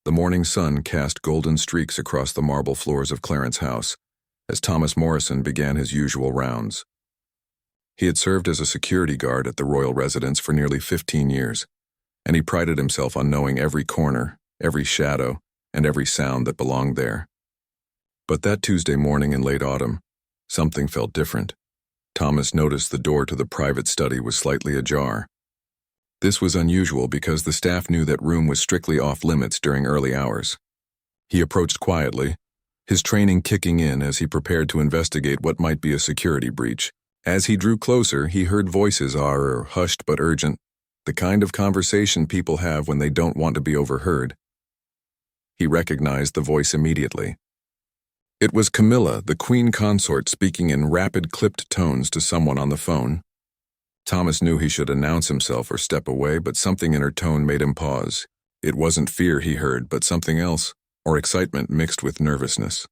The morning sun cast golden streaks across the marble floors of Clarence House as Thomas Morrison began his usual rounds. He had served as a security guard at the royal residence for nearly 15 years, and he prided himself on knowing every corner, every shadow, and every sound that belonged there. But that Tuesday morning in late autumn, something felt different. Thomas noticed the door to the private study was slightly ajar. This was unusual because the staff knew that room was strictly off-limits during early hours. He approached quietly, his training kicking in as he prepared to investigate what might be a security breach. As he drew closer, he heard voices hushed but urgent, the kind of conversation people have when they don't want to be overheard. He recognized the voice immediately. It was Camilla, the queen consort, speaking in rapid, clipped tones to someone on the phone. Thomas knew he should announce himself or step away, but something in her tone made him pause. It wasn't fear he heard, but something else, or excitement mixed with nervousness.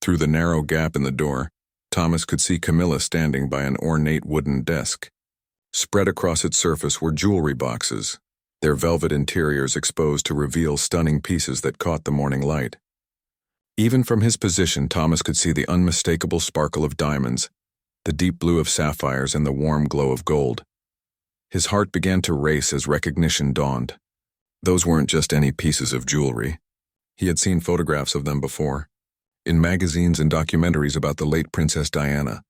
Through the narrow gap in the door, Thomas could see Camilla standing by an ornate wooden desk. Spread across its surface were jewelry boxes, their velvet interiors exposed to reveal stunning pieces that caught the morning light. Even from his position, Thomas could see the unmistakable sparkle of diamonds, the deep blue of sapphires, and the warm glow of gold. His heart began to race as recognition dawned. Those weren't just any pieces of jewelry. He had seen photographs of them before, in magazines and documentaries about the late Princess Diana.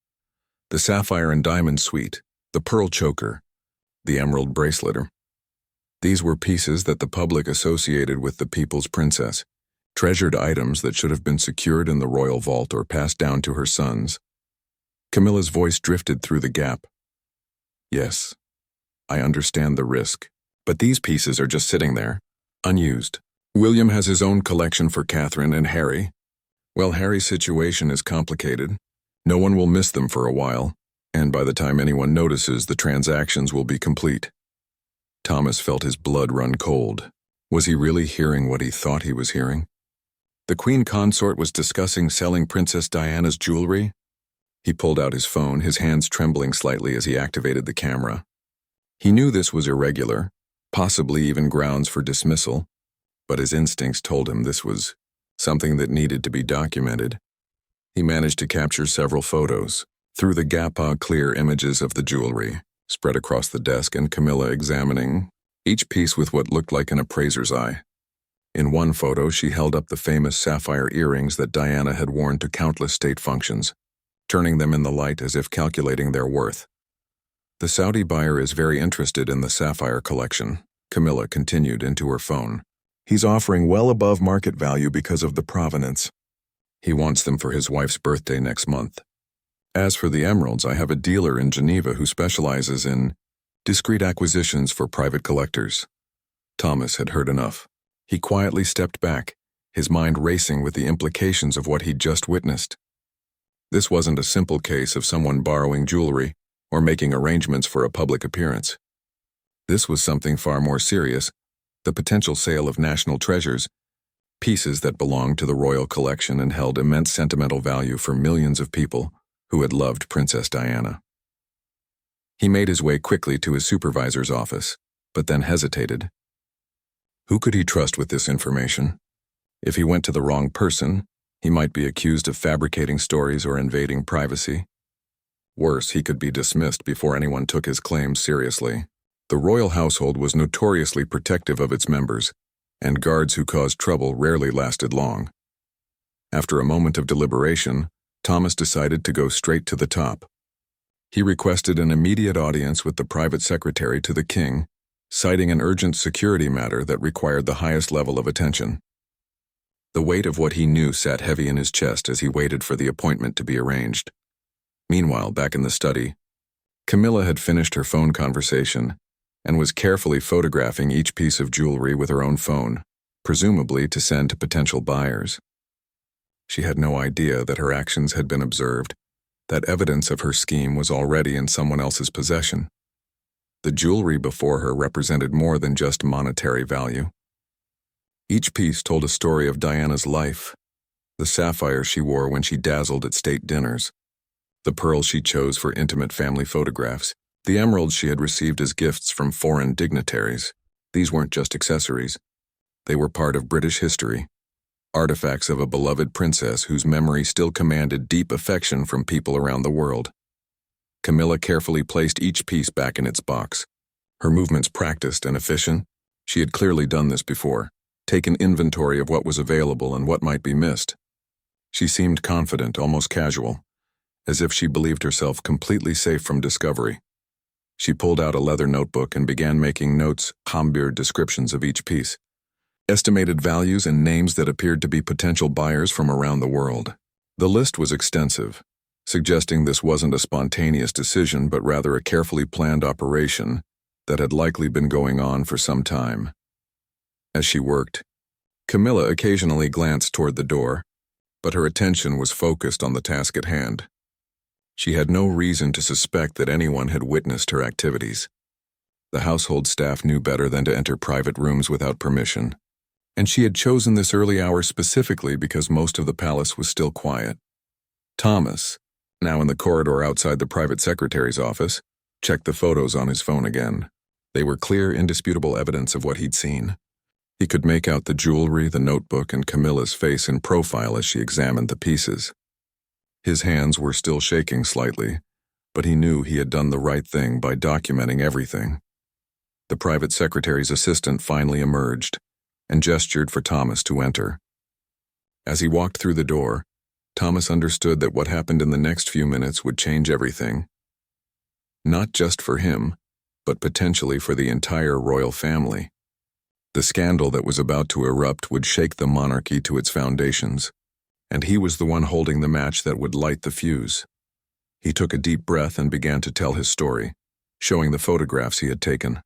The sapphire and diamond suite, the pearl choker, the emerald bracelet. These were pieces that the public associated with the people's princess, treasured items that should have been secured in the royal vault or passed down to her sons. Camilla's voice drifted through the gap. Yes, I understand the risk, but these pieces are just sitting there, unused. William has his own collection for Catherine and Harry. Well, Harry's situation is complicated. No one will miss them for a while, and by the time anyone notices, the transactions will be complete. Thomas felt his blood run cold. Was he really hearing what he thought he was hearing? The queen consort was discussing selling Princess Diana's jewelry. He pulled out his phone, his hands trembling slightly as he activated the camera. He knew this was irregular, possibly even grounds for dismissal, but his instincts told him this was something that needed to be documented. He managed to capture several photos. Through the gap, clear images of the jewelry spread across the desk, and Camilla examining each piece with what looked like an appraiser's eye. In one photo, she held up the famous sapphire earrings that Diana had worn to countless state functions, turning them in the light as if calculating their worth. The Saudi buyer is very interested in the sapphire collection, Camilla continued into her phone. He's offering well above market value because of the provenance. He wants them for his wife's birthday next month. As for the emeralds, I have a dealer in Geneva who specializes in discreet acquisitions for private collectors. Thomas had heard enough. He quietly stepped back, his mind racing with the implications of what he'd just witnessed. This wasn't a simple case of someone borrowing jewelry or making arrangements for a public appearance. This was something far more serious, the potential sale of national treasures, pieces that belonged to the royal collection and held immense sentimental value for millions of people who had loved Princess Diana. He made his way quickly to his supervisor's office, but then hesitated. Who could he trust with this information? If he went to the wrong person, he might be accused of fabricating stories or invading privacy. Worse, he could be dismissed before anyone took his claims seriously. The royal household was notoriously protective of its members, and guards who caused trouble rarely lasted long. After a moment of deliberation, Thomas decided to go straight to the top. He requested an immediate audience with the private secretary to the king, citing an urgent security matter that required the highest level of attention. The weight of what he knew sat heavy in his chest as he waited for the appointment to be arranged. Meanwhile, back in the study, Camilla had finished her phone conversation and was carefully photographing each piece of jewelry with her own phone, presumably to send to potential buyers. She had no idea that her actions had been observed, that evidence of her scheme was already in someone else's possession. The jewelry before her represented more than just monetary value. Each piece told a story of Diana's life, the sapphire she wore when she dazzled at state dinners, the pearls she chose for intimate family photographs, the emeralds she had received as gifts from foreign dignitaries. These weren't just accessories. They were part of British history, artifacts of a beloved princess whose memory still commanded deep affection from people around the world. Camilla carefully placed each piece back in its box. Her movements practiced and efficient. She had clearly done this before, taken inventory of what was available and what might be missed. She seemed confident, almost casual, as if she believed herself completely safe from discovery. She pulled out a leather notebook and began making notes, humour descriptions of each piece, estimated values and names that appeared to be potential buyers from around the world. The list was extensive, suggesting this wasn't a spontaneous decision but rather a carefully planned operation that had likely been going on for some time. As she worked, Camilla occasionally glanced toward the door, but her attention was focused on the task at hand. She had no reason to suspect that anyone had witnessed her activities. The household staff knew better than to enter private rooms without permission, and she had chosen this early hour specifically because most of the palace was still quiet. Thomas, now in the corridor outside the private secretary's office, checked the photos on his phone again. They were clear, indisputable evidence of what he'd seen. He could make out the jewelry, the notebook, and Camilla's face in profile as she examined the pieces. His hands were still shaking slightly, but he knew he had done the right thing by documenting everything. The private secretary's assistant finally emerged and gestured for Thomas to enter. As he walked through the door, Thomas understood that what happened in the next few minutes would change everything. Not just for him, but potentially for the entire royal family. The scandal that was about to erupt would shake the monarchy to its foundations, and he was the one holding the match that would light the fuse. He took a deep breath and began to tell his story, showing the photographs he had taken.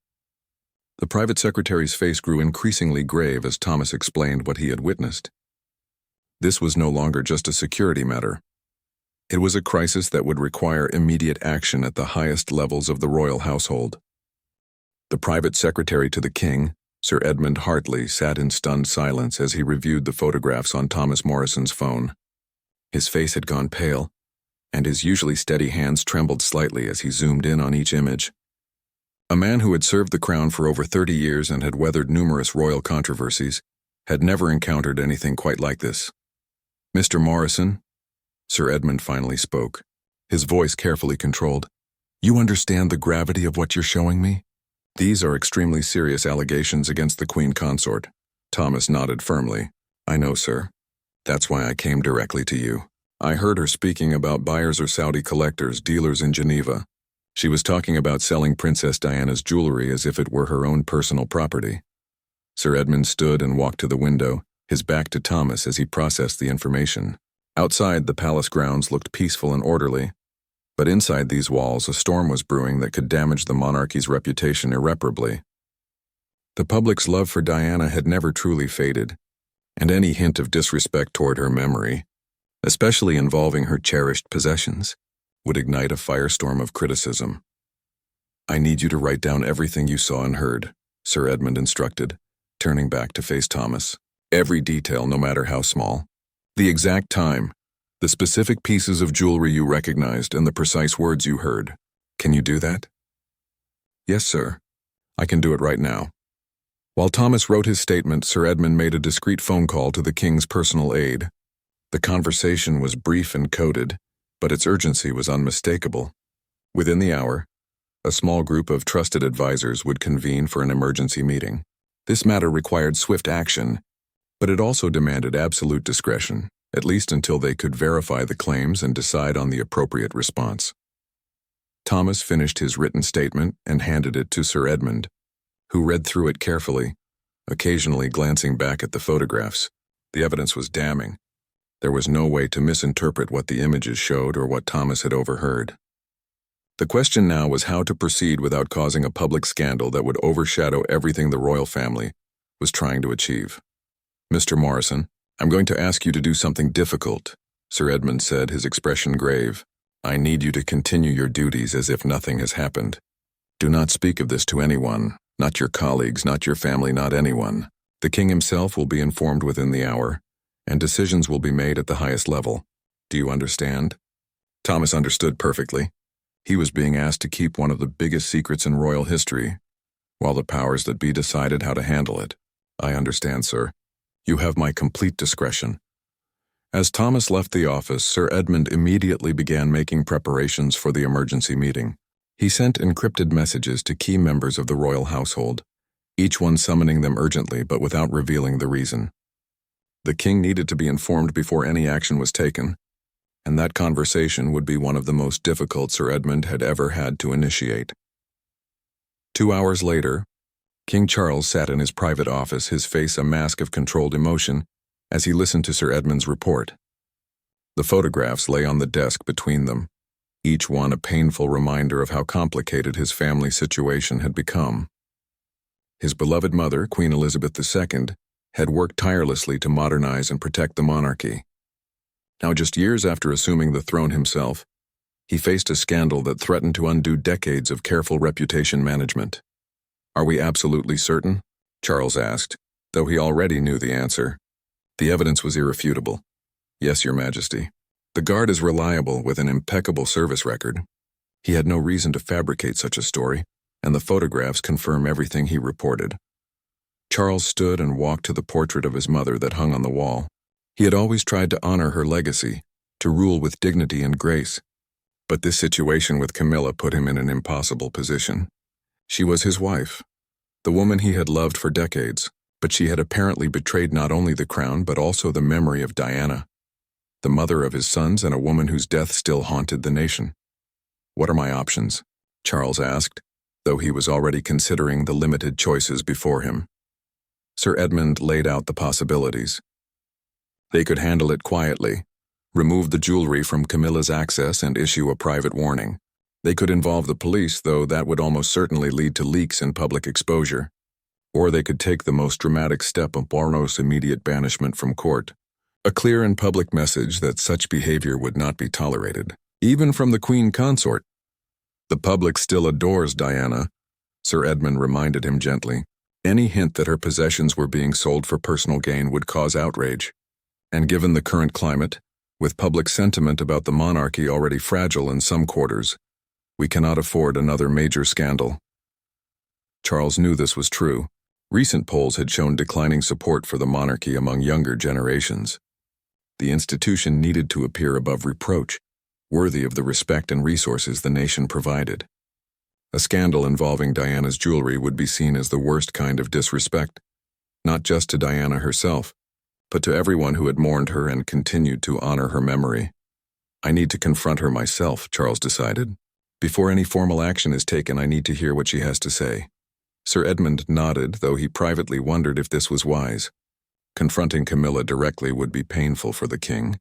The private secretary's face grew increasingly grave as Thomas explained what he had witnessed. This was no longer just a security matter. It was a crisis that would require immediate action at the highest levels of the royal household. The private secretary to the king, Sir Edmund Hartley, sat in stunned silence as he reviewed the photographs on Thomas Morrison's phone. His face had gone pale, and his usually steady hands trembled slightly as he zoomed in on each image. A man who had served the crown for over 30 years and had weathered numerous royal controversies had never encountered anything quite like this. "Mr. Morrison," Sir Edmund finally spoke, his voice carefully controlled. "You understand the gravity of what you're showing me? These are extremely serious allegations against the Queen Consort." Thomas nodded firmly. "I know, sir. That's why I came directly to you. I heard her speaking about buyers or Saudi collectors, dealers in Geneva. She was talking about selling Princess Diana's jewelry as if it were her own personal property." Sir Edmund stood and walked to the window, his back to Thomas as he processed the information. Outside, the palace grounds looked peaceful and orderly, but inside these walls, a storm was brewing that could damage the monarchy's reputation irreparably. The public's love for Diana had never truly faded, and any hint of disrespect toward her memory, especially involving her cherished possessions, would ignite a firestorm of criticism. "I need you to write down everything you saw and heard," Sir Edmund instructed, turning back to face Thomas. "Every detail, no matter how small. The exact time, the specific pieces of jewelry you recognized, and the precise words you heard. Can you do that?" "Yes, sir. I can do it right now." While Thomas wrote his statement, Sir Edmund made a discreet phone call to the king's personal aide. The conversation was brief and coded, but its urgency was unmistakable. Within the hour, a small group of trusted advisors would convene for an emergency meeting. This matter required swift action, but it also demanded absolute discretion, at least until they could verify the claims and decide on the appropriate response. Thomas finished his written statement and handed it to Sir Edmund, who read through it carefully, occasionally glancing back at the photographs. The evidence was damning. There was no way to misinterpret what the images showed or what Thomas had overheard. The question now was how to proceed without causing a public scandal that would overshadow everything the royal family was trying to achieve. "Mr. Morrison, I'm going to ask you to do something difficult," Sir Edmund said, his expression grave. "I need you to continue your duties as if nothing has happened. Do not speak of this to anyone, not your colleagues, not your family, not anyone. The king himself will be informed within the hour, and decisions will be made at the highest level. Do you understand?" Thomas understood perfectly. He was being asked to keep one of the biggest secrets in royal history, while the powers that be decided how to handle it. I understand, sir. You have my complete discretion. As Thomas left the office, Sir Edmund immediately began making preparations for the emergency meeting. He sent encrypted messages to key members of the royal household, each one summoning them urgently but without revealing the reason. The king needed to be informed before any action was taken, and that conversation would be one of the most difficult Sir Edmund had ever had to initiate. 2 hours later, King Charles sat in his private office, his face a mask of controlled emotion, as he listened to Sir Edmund's report. The photographs lay on the desk between them, each one a painful reminder of how complicated his family situation had become. His beloved mother, Queen Elizabeth II, had worked tirelessly to modernize and protect the monarchy. Now, just years after assuming the throne himself, he faced a scandal that threatened to undo decades of careful reputation management. "Are we absolutely certain?" Charles asked, though he already knew the answer. The evidence was irrefutable. "Yes, Your Majesty. The guard is reliable with an impeccable service record. He had no reason to fabricate such a story, and the photographs confirm everything he reported." Charles stood and walked to the portrait of his mother that hung on the wall. He had always tried to honor her legacy, to rule with dignity and grace. But this situation with Camilla put him in an impossible position. She was his wife, the woman he had loved for decades, but she had apparently betrayed not only the crown but also the memory of Diana, the mother of his sons and a woman whose death still haunted the nation. "What are my options?" Charles asked, though he was already considering the limited choices before him. Sir Edmund laid out the possibilities. They could handle it quietly, remove the jewelry from Camilla's access and issue a private warning. They could involve the police, though that would almost certainly lead to leaks and public exposure. Or they could take the most dramatic step of Barnow's immediate banishment from court. A clear and public message that such behavior would not be tolerated, even from the Queen Consort. "The public still adores Diana," Sir Edmund reminded him gently. "Any hint that her possessions were being sold for personal gain would cause outrage. And given the current climate, with public sentiment about the monarchy already fragile in some quarters, we cannot afford another major scandal." Charles knew this was true. Recent polls had shown declining support for the monarchy among younger generations. The institution needed to appear above reproach, worthy of the respect and resources the nation provided. A scandal involving Diana's jewelry would be seen as the worst kind of disrespect, not just to Diana herself, but to everyone who had mourned her and continued to honor her memory. "I need to confront her myself," Charles decided. "Before any formal action is taken, I need to hear what she has to say." Sir Edmund nodded, though he privately wondered if this was wise. Confronting Camilla directly would be painful for the king.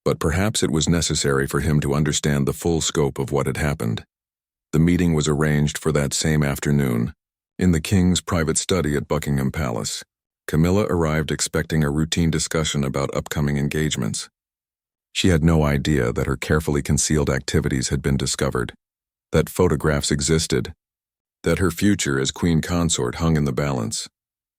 But perhaps it was necessary for him to understand the full scope of what had happened. The meeting was arranged for that same afternoon, in the king's private study at Buckingham Palace. Camilla arrived expecting a routine discussion about upcoming engagements. She had no idea that her carefully concealed activities had been discovered, that photographs existed, that her future as queen consort hung in the balance.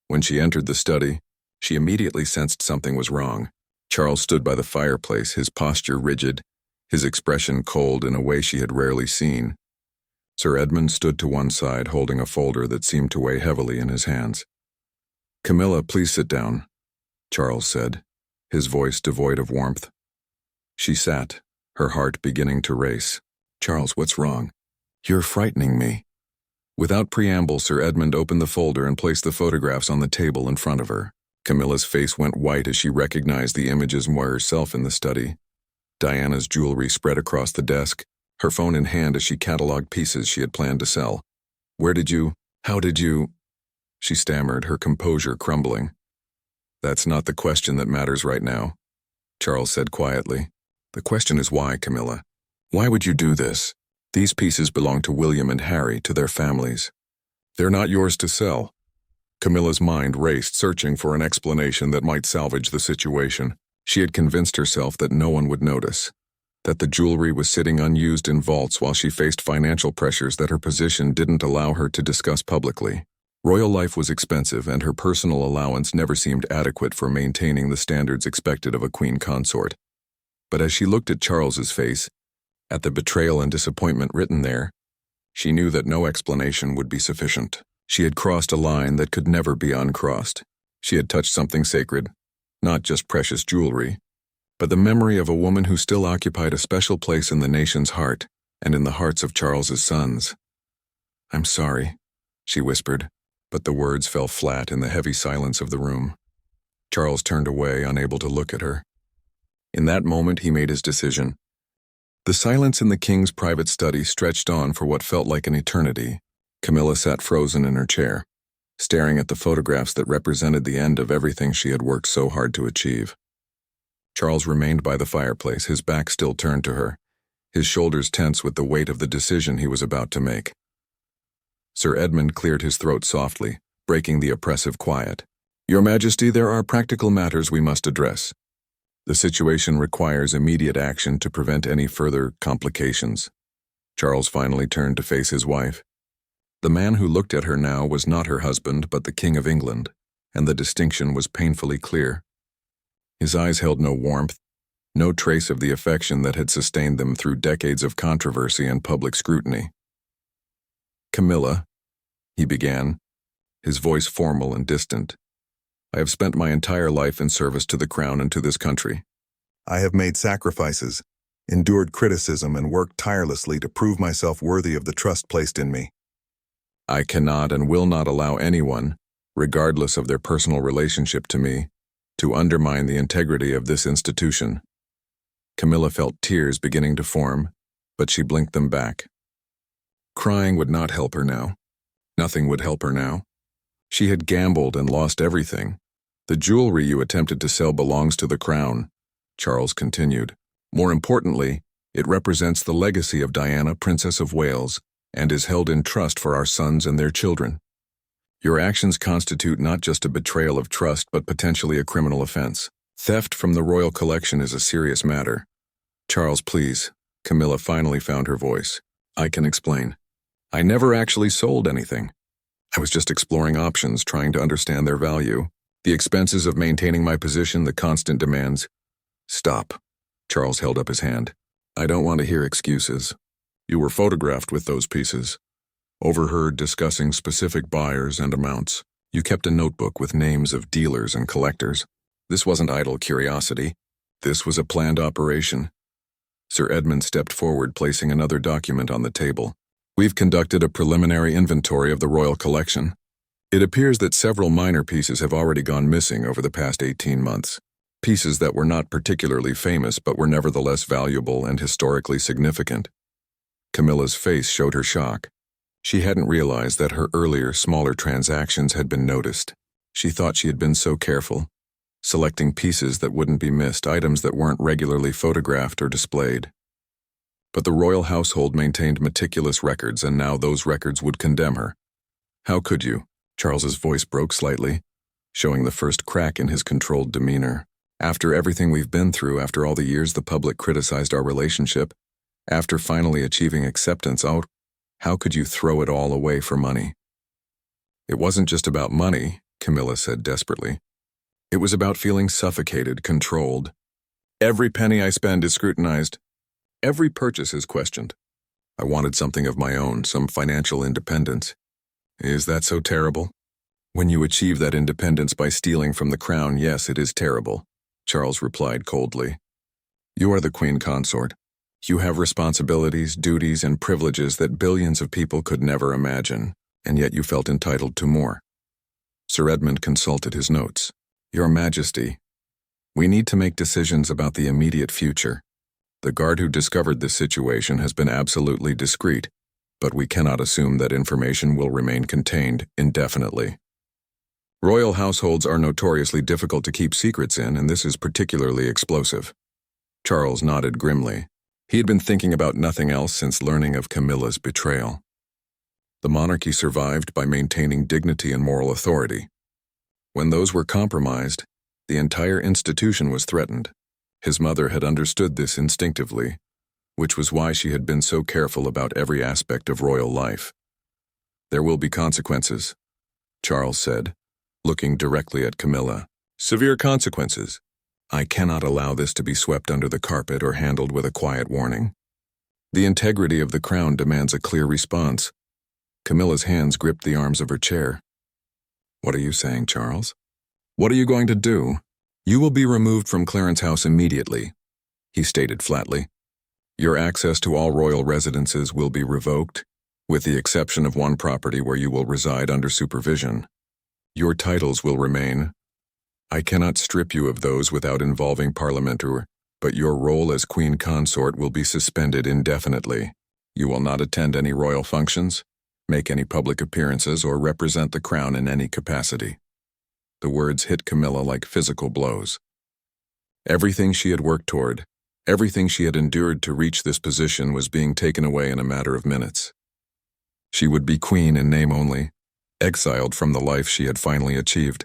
When she entered the study, she immediately sensed something was wrong. Charles stood by the fireplace, his posture rigid, his expression cold in a way she had rarely seen. Sir Edmund stood to one side, holding a folder that seemed to weigh heavily in his hands. "Camilla, please sit down," Charles said, his voice devoid of warmth. She sat, her heart beginning to race. "Charles, what's wrong?" "You're frightening me." Without preamble, Sir Edmund opened the folder and placed the photographs on the table in front of her. Camilla's face went white as she recognized the images of herself in the study. Diana's jewelry spread across the desk, her phone in hand as she catalogued pieces she had planned to sell. How did you? She stammered, her composure crumbling. "That's not the question that matters right now," Charles said quietly. "The question is why, Camilla? Why would you do this? These pieces belong to William and Harry, to their families. They're not yours to sell." Camilla's mind raced, searching for an explanation that might salvage the situation. She had convinced herself that no one would notice, that the jewelry was sitting unused in vaults while she faced financial pressures that her position didn't allow her to discuss publicly. Royal life was expensive, and her personal allowance never seemed adequate for maintaining the standards expected of a queen consort. But as she looked at Charles's face, at the betrayal and disappointment written there, she knew that no explanation would be sufficient. She had crossed a line that could never be uncrossed. She had touched something sacred, not just precious jewelry, but the memory of a woman who still occupied a special place in the nation's heart and in the hearts of Charles's sons. "I'm sorry," she whispered, but the words fell flat in the heavy silence of the room. Charles turned away, unable to look at her. In that moment, he made his decision. The silence in the king's private study stretched on for what felt like an eternity. Camilla sat frozen in her chair, staring at the photographs that represented the end of everything she had worked so hard to achieve. Charles remained by the fireplace, his back still turned to her, his shoulders tense with the weight of the decision he was about to make. Sir Edmund cleared his throat softly, breaking the oppressive quiet. "Your Majesty, there are practical matters we must address. The situation requires immediate action to prevent any further complications." Charles finally turned to face his wife. The man who looked at her now was not her husband, but the King of England, and the distinction was painfully clear. His eyes held no warmth, no trace of the affection that had sustained them through decades of controversy and public scrutiny. "Camilla," he began, his voice formal and distant, "I have spent my entire life in service to the crown and to this country. I have made sacrifices, endured criticism, and worked tirelessly to prove myself worthy of the trust placed in me. I cannot and will not allow anyone, regardless of their personal relationship to me, to undermine the integrity of this institution." Camilla felt tears beginning to form, but she blinked them back. Crying would not help her now. Nothing would help her now. She had gambled and lost everything. "The jewelry you attempted to sell belongs to the crown," Charles continued. "More importantly, it represents the legacy of Diana, Princess of Wales, and is held in trust for our sons and their children. Your actions constitute not just a betrayal of trust, but potentially a criminal offense. Theft from the royal collection is a serious matter." "Charles, please." Camilla finally found her voice. "I can explain. I never actually sold anything. I was just exploring options, trying to understand their value. The expenses of maintaining my position, the constant demands." "Stop." Charles held up his hand. "I don't want to hear excuses. You were photographed with those pieces, overheard discussing specific buyers and amounts. You kept a notebook with names of dealers and collectors. This wasn't idle curiosity. This was a planned operation." Sir Edmund stepped forward, placing another document on the table. "We've conducted a preliminary inventory of the royal collection. It appears that several minor pieces have already gone missing over the past 18 months. Pieces that were not particularly famous but were nevertheless valuable and historically significant." Camilla's face showed her shock. She hadn't realized that her earlier, smaller transactions had been noticed. She thought she had been so careful, selecting pieces that wouldn't be missed, items that weren't regularly photographed or displayed. But the royal household maintained meticulous records, and now those records would condemn her. "How could you?" Charles's voice broke slightly, showing the first crack in his controlled demeanor. "After everything we've been through, after all the years the public criticized our relationship, after finally achieving acceptance, how could you throw it all away for money?" "It wasn't just about money," Camilla said desperately. "It was about feeling suffocated, controlled. Every penny I spend is scrutinized. Every purchase is questioned. I wanted something of my own, some financial independence. Is that so terrible? When you achieve that independence by stealing from the crown, yes, it is terrible," Charles replied coldly. "You are the queen consort. You have responsibilities, duties, and privileges that billions of people could never imagine, and yet you felt entitled to more." Sir Edmund consulted his notes. "Your Majesty, we need to make decisions about the immediate future. The guard who discovered this situation has been absolutely discreet, but we cannot assume that information will remain contained indefinitely. Royal households are notoriously difficult to keep secrets in, and this is particularly explosive." Charles nodded grimly. He had been thinking about nothing else since learning of Camilla's betrayal. The monarchy survived by maintaining dignity and moral authority. When those were compromised, the entire institution was threatened. His mother had understood this instinctively, which was why she had been so careful about every aspect of royal life. "There will be consequences," Charles said, looking directly at Camilla. "Severe consequences. I cannot allow this to be swept under the carpet or handled with a quiet warning. The integrity of the crown demands a clear response." Camilla's hands gripped the arms of her chair. "What are you saying, Charles?" What are you going to do? You will be removed from Clarence House immediately, he stated flatly. Your access to all royal residences will be revoked, with the exception of one property where you will reside under supervision. Your titles will remain. I cannot strip you of those without involving Parliament, but your role as Queen Consort will be suspended indefinitely. You will not attend any royal functions, make any public appearances, or represent the crown in any capacity. The words hit Camilla like physical blows. Everything she had worked toward, everything she had endured to reach this position was being taken away in a matter of minutes. She would be queen in name only, exiled from the life she had finally achieved.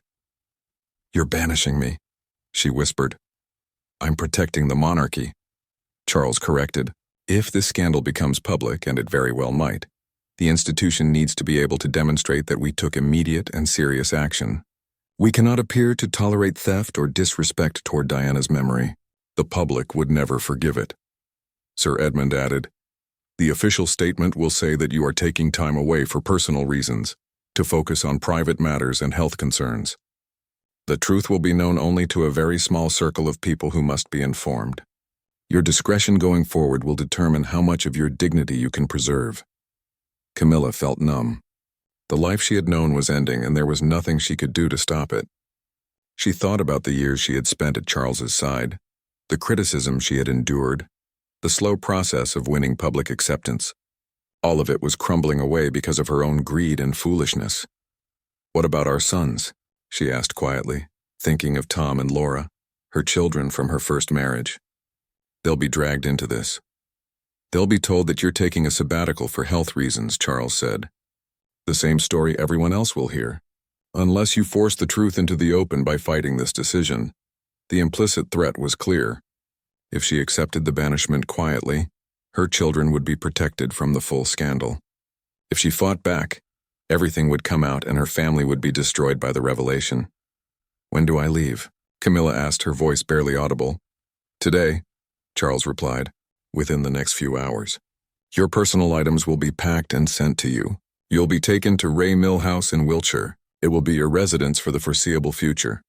You're banishing me, she whispered. I'm protecting the monarchy, Charles corrected. If this scandal becomes public, and it very well might, the institution needs to be able to demonstrate that we took immediate and serious action. We cannot appear to tolerate theft or disrespect toward Diana's memory. The public would never forgive it. Sir Edmund added, the official statement will say that you are taking time away for personal reasons, to focus on private matters and health concerns. The truth will be known only to a very small circle of people who must be informed. Your discretion going forward will determine how much of your dignity you can preserve. Camilla felt numb. The life she had known was ending, and there was nothing she could do to stop it. She thought about the years she had spent at Charles's side, the criticism she had endured, the slow process of winning public acceptance. All of it was crumbling away because of her own greed and foolishness. What about our sons? She asked quietly, thinking of Tom and Laura, her children from her first marriage. They'll be dragged into this. They'll be told that you're taking a sabbatical for health reasons, Charles said. The same story everyone else will hear. Unless you force the truth into the open by fighting this decision. The implicit threat was clear. If she accepted the banishment quietly, her children would be protected from the full scandal. If she fought back, everything would come out and her family would be destroyed by the revelation. When do I leave? Camilla asked, her voice barely audible. Today, Charles replied, within the next few hours. Your personal items will be packed and sent to you. You'll be taken to Ray Mill House in Wiltshire. It will be your residence for the foreseeable future.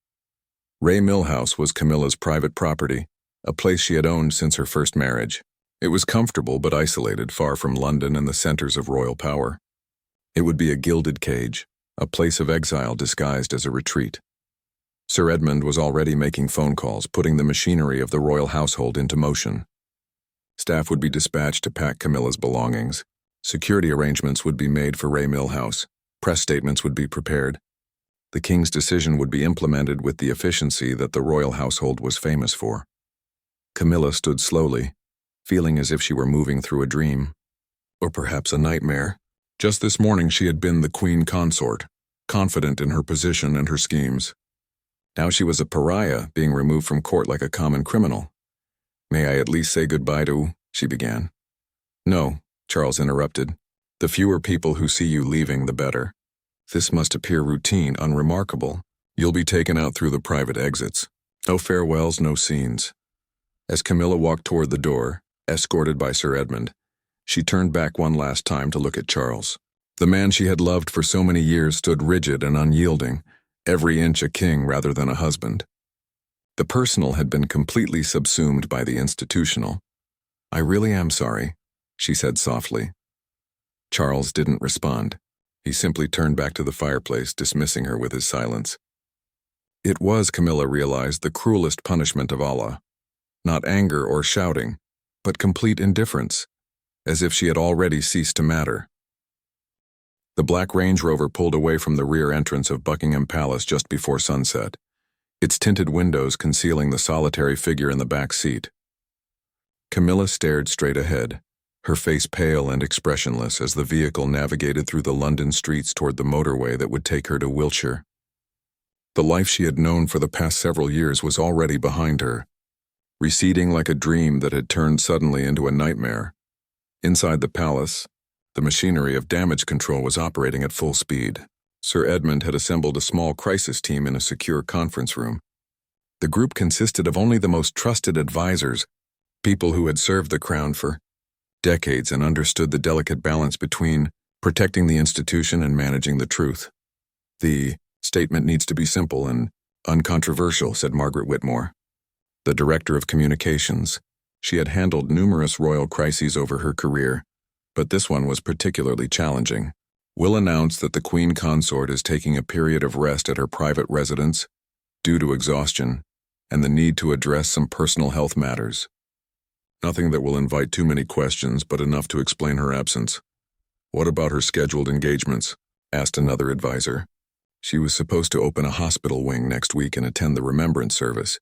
Ray Mill House was Camilla's private property, a place she had owned since her first marriage. It was comfortable but isolated, far from London and the centers of royal power. It would be a gilded cage, a place of exile disguised as a retreat. Sir Edmund was already making phone calls, putting the machinery of the royal household into motion. Staff would be dispatched to pack Camilla's belongings. Security arrangements would be made for Ray Mill House. Press statements would be prepared. The king's decision would be implemented with the efficiency that the royal household was famous for. Camilla stood slowly, feeling as if she were moving through a dream, or perhaps a nightmare. Just this morning she had been the queen consort, confident in her position and her schemes. Now she was a pariah, being removed from court like a common criminal. May I at least say goodbye to, she began. No, Charles interrupted. The fewer people who see you leaving, the better. This must appear routine, unremarkable. You'll be taken out through the private exits. No farewells, no scenes. As Camilla walked toward the door, escorted by Sir Edmund, she turned back one last time to look at Charles. The man she had loved for so many years stood rigid and unyielding, every inch a king rather than a husband. The personal had been completely subsumed by the institutional. I really am sorry, she said softly. Charles didn't respond. He simply turned back to the fireplace, dismissing her with his silence. It was, Camilla realized, the cruelest punishment of Allah. Not anger or shouting, but complete indifference, as if she had already ceased to matter. The black Range Rover pulled away from the rear entrance of Buckingham Palace just before sunset, its tinted windows concealing the solitary figure in the back seat. Camilla stared straight ahead, her face pale and expressionless as the vehicle navigated through the London streets toward the motorway that would take her to Wiltshire. The life she had known for the past several years was already behind her, receding like a dream that had turned suddenly into a nightmare. Inside the palace, the machinery of damage control was operating at full speed. Sir Edmund had assembled a small crisis team in a secure conference room. The group consisted of only the most trusted advisors, people who had served the crown for decades and understood the delicate balance between protecting the institution and managing the truth. The statement needs to be simple and Uncontroversial, said Margaret Whitmore, the director of communications. She had handled numerous royal crises over her career, but this one was particularly challenging. Will announced that the Queen Consort is taking a period of rest at her private residence due to exhaustion and the need to address some personal health matters. Nothing that will invite too many questions, but enough to explain her absence. What about her scheduled engagements? Asked another advisor. She was supposed to open a hospital wing next week and attend the remembrance service.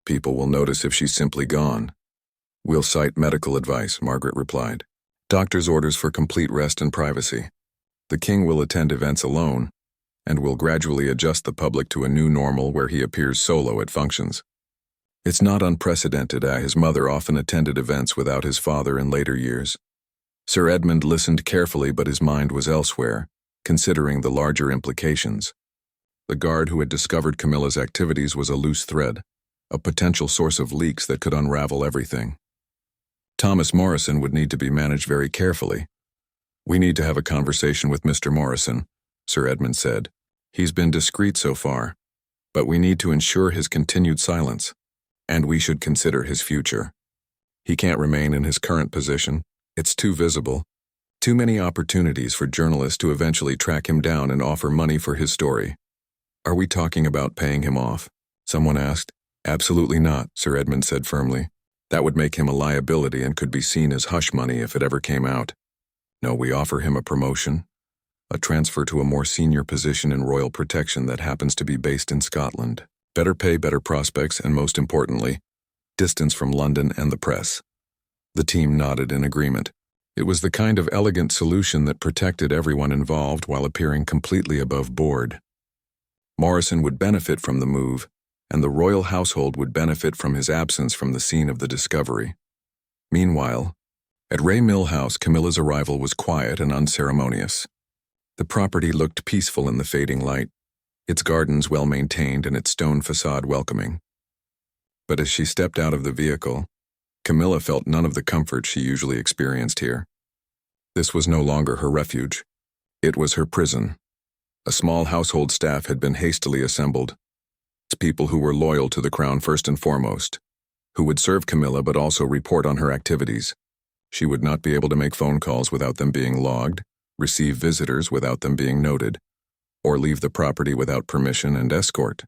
People will notice if she's simply gone. We'll cite medical advice, Margaret replied. Doctor's orders for complete rest and privacy. The king will attend events alone, and will gradually adjust the public to a new normal where he appears solo at functions. It's not unprecedented, as his mother often attended events without his father in later years. Sir Edmund listened carefully, but his mind was elsewhere, considering the larger implications. The guard who had discovered Camilla's activities was a loose thread, a potential source of leaks that could unravel everything. Thomas Morrison would need to be managed very carefully. We need to have a conversation with Mr. Morrison, Sir Edmund said. He's been discreet so far, but we need to ensure his continued silence, and we should consider his future. He can't remain in his current position. It's too visible. Too many opportunities for journalists to eventually track him down and offer money for his story. Are we talking about paying him off? Someone asked. Absolutely not, Sir Edmund said firmly. That would make him a liability and could be seen as hush money if it ever came out. No, we offer him a promotion, a transfer to a more senior position in royal protection that happens to be based in Scotland. Better pay, better prospects, and most importantly, distance from London and the press. The team nodded in agreement. It was the kind of elegant solution that protected everyone involved while appearing completely above board. Morrison would benefit from the move, and the royal household would benefit from his absence from the scene of the discovery. Meanwhile, at Ray Mill House, Camilla's arrival was quiet and unceremonious. The property looked peaceful in the fading light, its gardens well-maintained and its stone facade welcoming. But as she stepped out of the vehicle, Camilla felt none of the comfort she usually experienced here. This was no longer her refuge. It was her prison. A small household staff had been hastily assembled. People who were loyal to the crown first and foremost, who would serve Camilla but also report on her activities. She would not be able to make phone calls without them being logged, receive visitors without them being noted, or leave the property without permission and escort.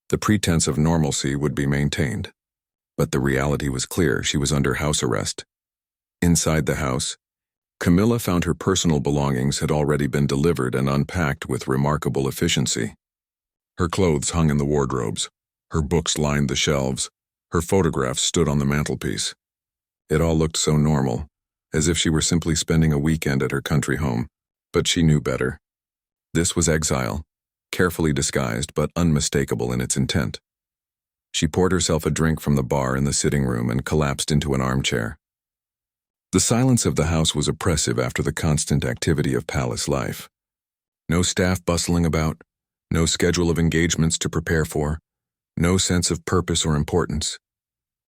The pretense of normalcy would be maintained. But the reality was clear. She was under house arrest. Inside the house, Camilla found her personal belongings had already been delivered and unpacked with remarkable efficiency. Her clothes hung in the wardrobes, her books lined the shelves, her photographs stood on the mantelpiece. It all looked so normal, as if she were simply spending a weekend at her country home, but she knew better. This was exile, carefully disguised but unmistakable in its intent. She poured herself a drink from the bar in the sitting room and collapsed into an armchair. The silence of the house was oppressive after the constant activity of palace life. No staff bustling about, no schedule of engagements to prepare for, no sense of purpose or importance.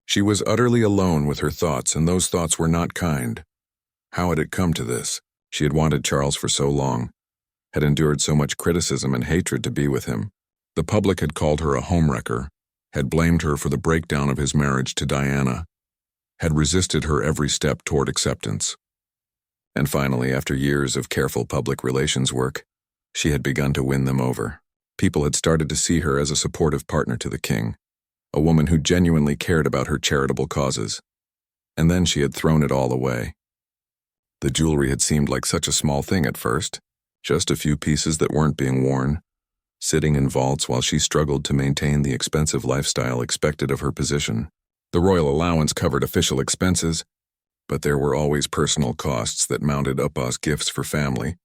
She was utterly alone with her thoughts, and those thoughts were not kind. How had it come to this? She had wanted Charles for so long, had endured so much criticism and hatred to be with him. The public had called her a homewrecker, had blamed her for the breakdown of his marriage to Diana, had resisted her every step toward acceptance. And finally, after years of careful public relations work, she had begun to win them over. People had started to see her as a supportive partner to the king, a woman who genuinely cared about her charitable causes. And then she had thrown it all away. The jewelry had seemed like such a small thing at first, just a few pieces that weren't being worn, sitting in vaults while she struggled to maintain the expensive lifestyle expected of her position. The royal allowance covered official expenses, but there were always personal costs that mounted up as gifts for family,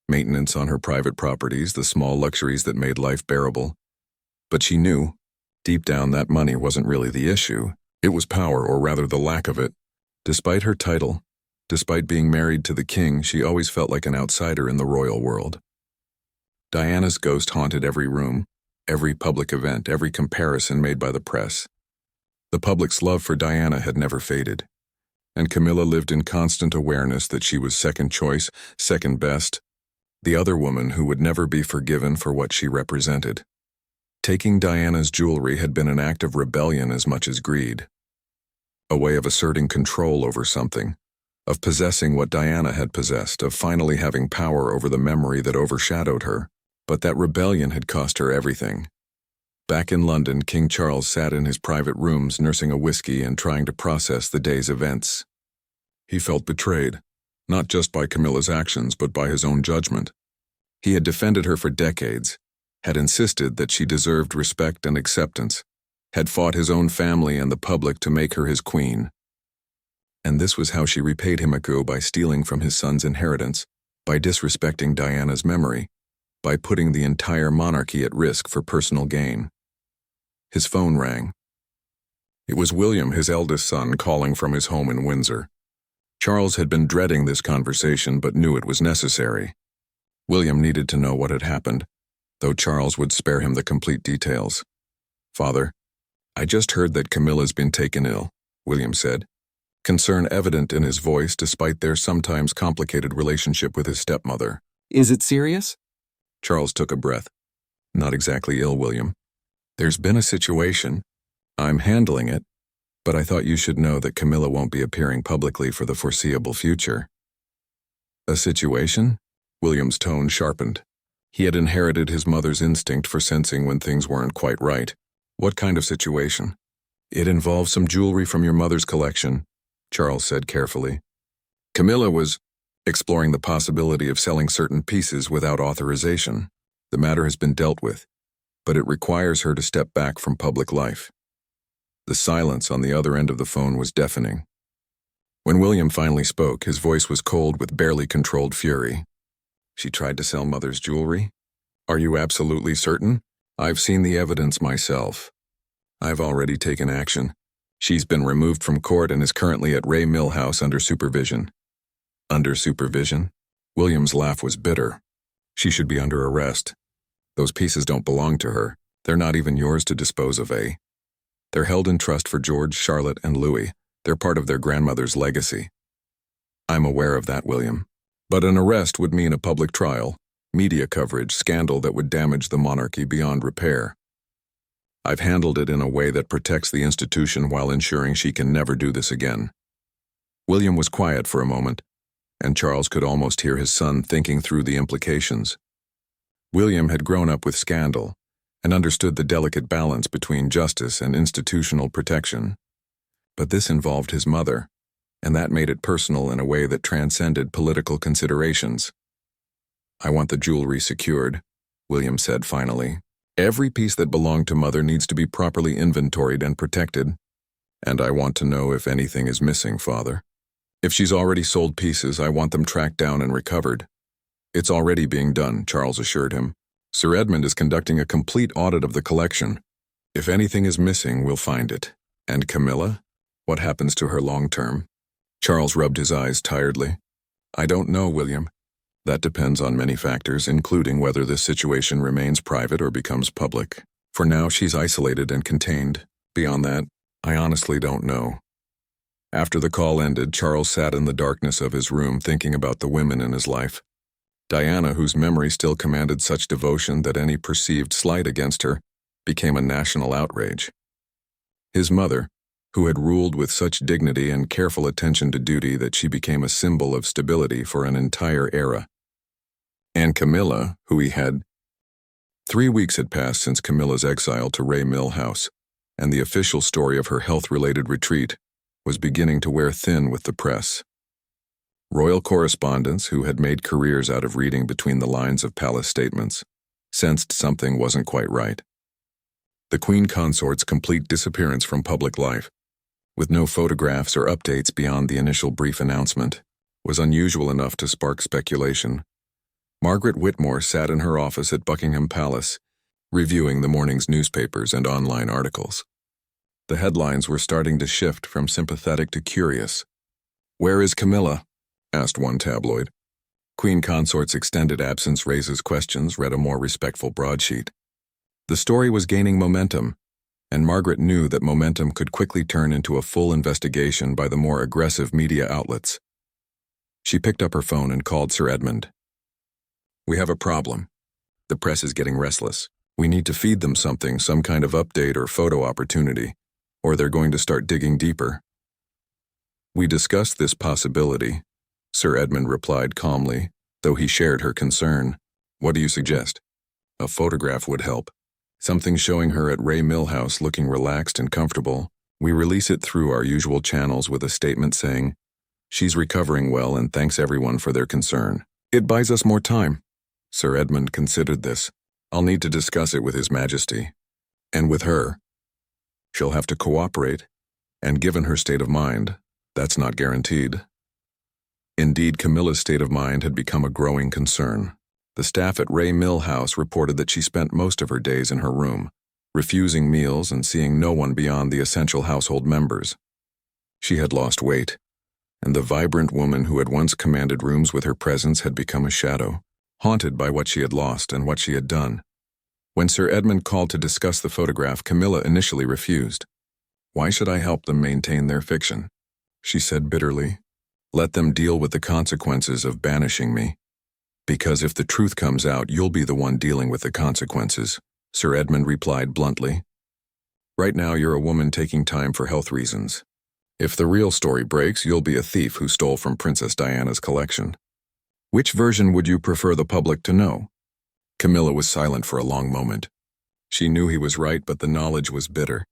maintenance on her private properties, the small luxuries that made life bearable. But she knew, deep down, that money wasn't really the issue. It was power, or rather the lack of it. Despite her title, despite being married to the king, she always felt like an outsider in the royal world. Diana's ghost haunted every room, every public event, every comparison made by the press. The public's love for Diana had never faded, and Camilla lived in constant awareness that she was second choice, second best, the other woman who would never be forgiven for what she represented. Taking Diana's jewelry had been an act of rebellion as much as greed. A way of asserting control over something, of possessing what Diana had possessed, of finally having power over the memory that overshadowed her. But that rebellion had cost her everything. Back in London, King Charles sat in his private rooms nursing a whiskey and trying to process the day's events. He felt betrayed, not just by Camilla's actions but by his own judgment. He had defended her for decades, had insisted that she deserved respect and acceptance, had fought his own family and the public to make her his queen. And this was how she repaid him by stealing from his son's inheritance, by disrespecting Diana's memory, by putting the entire monarchy at risk for personal gain. His phone rang. It was William, his eldest son, calling from his home in Windsor. Charles had been dreading this conversation but knew it was necessary. William needed to know what had happened, though Charles would spare him the complete details. "Father, I just heard that Camilla's been taken ill," William said, concern evident in his voice despite their sometimes complicated relationship with his stepmother. "Is it serious?" Charles took a breath. "Not exactly ill, William. There's been a situation. I'm handling it, but I thought you should know that Camilla won't be appearing publicly for the foreseeable future." "A situation?" William's tone sharpened. He had inherited his mother's instinct for sensing when things weren't quite right. "What kind of situation?" "It involves some jewelry from your mother's collection," Charles said carefully. "Camilla was exploring the possibility of selling certain pieces without authorization. The matter has been dealt with, but it requires her to step back from public life." The silence on the other end of the phone was deafening. When William finally spoke, his voice was cold with barely controlled fury. "She tried to sell Mother's jewelry? Are you absolutely certain? I've seen the evidence myself. I've already taken action. She's been removed from court and is currently at Ray Mill House under supervision." "Under supervision?" William's laugh was bitter. "She should be under arrest. Those pieces don't belong to her. They're not even yours to dispose of, eh? They're held in trust for George, Charlotte, and Louis. They're part of their grandmother's legacy." "I'm aware of that, William. But an arrest would mean a public trial, media coverage, scandal that would damage the monarchy beyond repair. I've handled it in a way that protects the institution while ensuring she can never do this again." William was quiet for a moment, and Charles could almost hear his son thinking through the implications. William had grown up with scandal and understood the delicate balance between justice and institutional protection. But this involved his mother, and that made it personal in a way that transcended political considerations. "I want the jewelry secured," William said finally. "Every piece that belonged to Mother needs to be properly inventoried and protected. And I want to know if anything is missing, Father. If she's already sold pieces, I want them tracked down and recovered." "It's already being done," Charles assured him. "Sir Edmund is conducting a complete audit of the collection. If anything is missing, we'll find it. And Camilla? What happens to her long term?" Charles rubbed his eyes tiredly. "I don't know, William. That depends on many factors, including whether this situation remains private or becomes public. For now, she's isolated and contained. Beyond that, I honestly don't know." After the call ended, Charles sat in the darkness of his room thinking about the women in his life. Diana, whose memory still commanded such devotion that any perceived slight against her became a national outrage. His mother, who had ruled with such dignity and careful attention to duty that she became a symbol of stability for an entire era. And Camilla, who he had... 3 weeks had passed since Camilla's exile to Ray Mill House, and the official story of her health-related retreat was beginning to wear thin with the press. Royal correspondents, who had made careers out of reading between the lines of palace statements, sensed something wasn't quite right. The Queen Consort's complete disappearance from public life, with no photographs or updates beyond the initial brief announcement, was unusual enough to spark speculation. Margaret Whitmore sat in her office at Buckingham Palace, reviewing the morning's newspapers and online articles. The headlines were starting to shift from sympathetic to curious. "Where is Camilla?" asked one tabloid. "Queen Consort's extended absence raises questions," read a more respectful broadsheet. The story was gaining momentum, and Margaret knew that momentum could quickly turn into a full investigation by the more aggressive media outlets. She picked up her phone and called Sir Edmund. "We have a problem. The press is getting restless," We need to feed them something, some kind of update or photo opportunity, or they're going to start digging deeper. We discussed this possibility, Sir Edmund replied calmly, though he shared her concern. What do you suggest? A photograph would help. Something showing her at Ray Millhouse looking relaxed and comfortable. We release it through our usual channels with a statement saying, "She's recovering well and thanks everyone for their concern." It buys us more time. Sir Edmund considered this. I'll need to discuss it with His Majesty. And with her. She'll have to cooperate, and given her state of mind, that's not guaranteed. Indeed, Camilla's state of mind had become a growing concern. The staff at Ray Millhouse reported that she spent most of her days in her room, refusing meals and seeing no one beyond the essential household members. She had lost weight, and the vibrant woman who had once commanded rooms with her presence had become a shadow, haunted by what she had lost and what she had done. When Sir Edmund called to discuss the photograph, Camilla initially refused. "Why should I help them maintain their fiction?" she said bitterly. "Let them deal with the consequences of banishing me. Because if the truth comes out, you'll be the one dealing with the consequences," Sir Edmund replied bluntly. "Right now you're a woman taking time for health reasons. If the real story breaks, you'll be a thief who stole from Princess Diana's collection. Which version would you prefer the public to know?" Camilla was silent for a long moment. She knew he was right, but the knowledge was bitter.